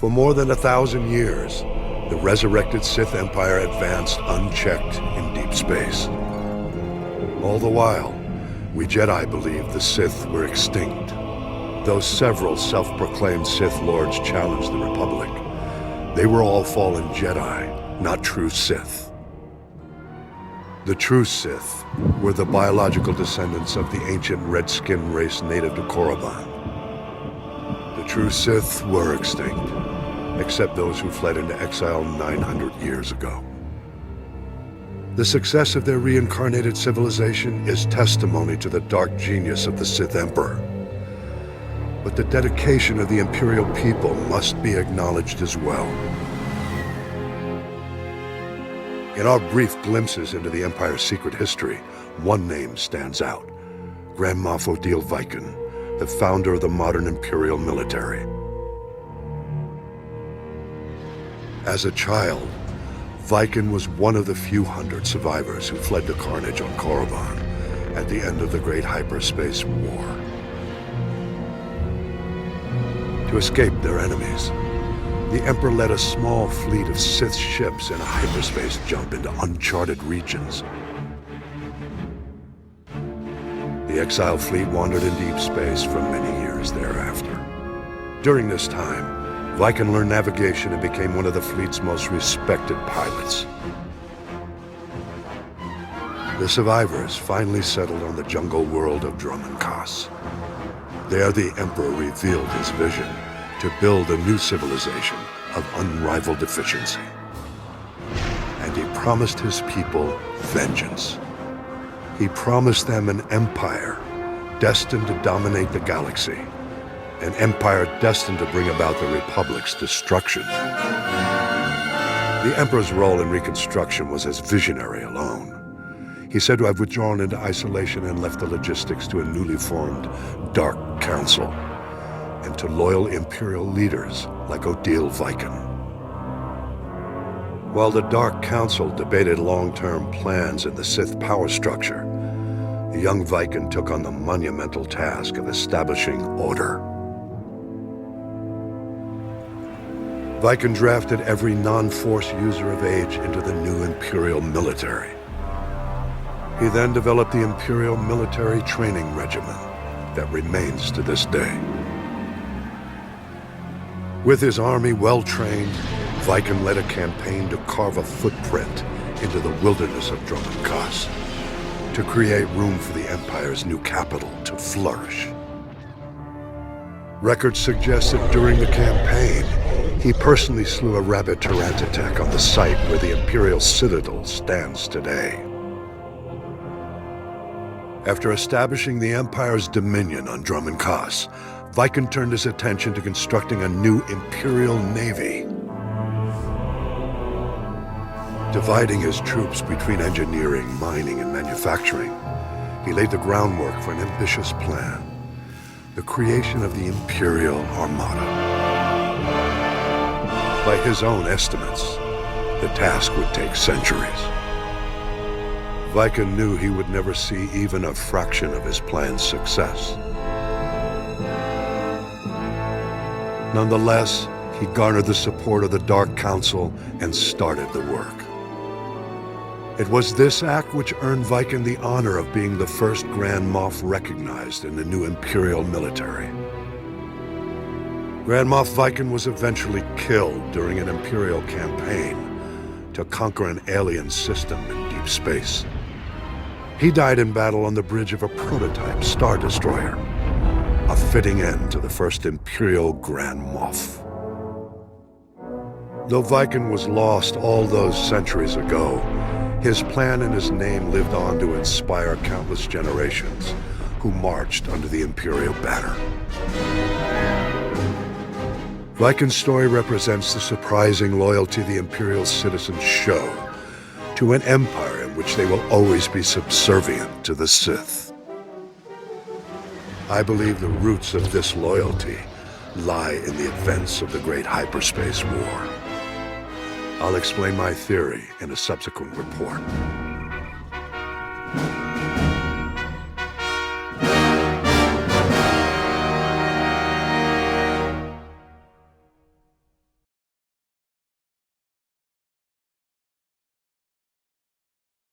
For more than 1,000 years, the resurrected Sith Empire advanced unchecked in deep space. All the while, we Jedi believed the Sith were extinct. Though several self-proclaimed Sith Lords challenged the Republic, they were all fallen Jedi, not true Sith. The true Sith were the biological descendants of the ancient red-skinned race native to Korriban. The true Sith were extinct, except those who fled into exile 900 years ago. The success of their reincarnated civilization is testimony to the dark genius of the Sith Emperor. But the dedication of the Imperial people must be acknowledged as well. In our brief glimpses into the Empire's secret history, one name stands out: Grand Moff Odile Viken, the founder of the modern Imperial military. As a child, Viken was one of the few hundred survivors who fled to carnage on Korriban at the end of the Great Hyperspace War. To escape their enemies, the Emperor led a small fleet of Sith ships in a hyperspace jump into uncharted regions. The exile fleet wandered in deep space for many years thereafter. During this time, Viken learned navigation and became one of the fleet's most respected pilots. The survivors finally settled on the jungle world of Dromund Kaas. There, the Emperor revealed his vision to build a new civilization of unrivaled efficiency. And he promised his people vengeance. He promised them an empire destined to dominate the galaxy, an empire destined to bring about the Republic's destruction. The Emperor's role in Reconstruction was as visionary alone. He's said to have withdrawn into isolation and left the logistics to a newly formed Dark Council and to loyal Imperial leaders like Odile Viken. While the Dark Council debated long-term plans in the Sith power structure, the young Viken took on the monumental task of establishing order. Viken drafted every non-Force user of age into the new Imperial military. He then developed the Imperial Military Training Regimen that remains to this day. With his army well-trained, Viken led a campaign to carve a footprint into the wilderness of Dromund Kaas, to create room for the Empire's new capital to flourish. Records suggest that during the campaign, he personally slew a rabid Tarantatek on the site where the Imperial Citadel stands today. After establishing the Empire's dominion on Dromund Kaas, Viken turned his attention to constructing a new Imperial Navy. Dividing his troops between engineering, mining, and manufacturing, he laid the groundwork for an ambitious plan: the creation of the Imperial Armada. By his own estimates, the task would take centuries. Viken knew he would never see even a fraction of his plan's success. Nonetheless, he garnered the support of the Dark Council and started the work. It was this act which earned Viken the honor of being the first Grand Moff recognized in the new Imperial military. Grand Moff Viken was eventually killed during an Imperial campaign to conquer an alien system in deep space. He died in battle on the bridge of a prototype Star Destroyer, a fitting end to the first Imperial Grand Moff. Though Viken was lost all those centuries ago, his plan and his name lived on to inspire countless generations who marched under the Imperial banner. Viken's story represents the surprising loyalty the Imperial citizens show to an empire in which they will always be subservient to the Sith. I believe the roots of this loyalty lie in the events of the Great Hyperspace War. I'll explain my theory in a subsequent report.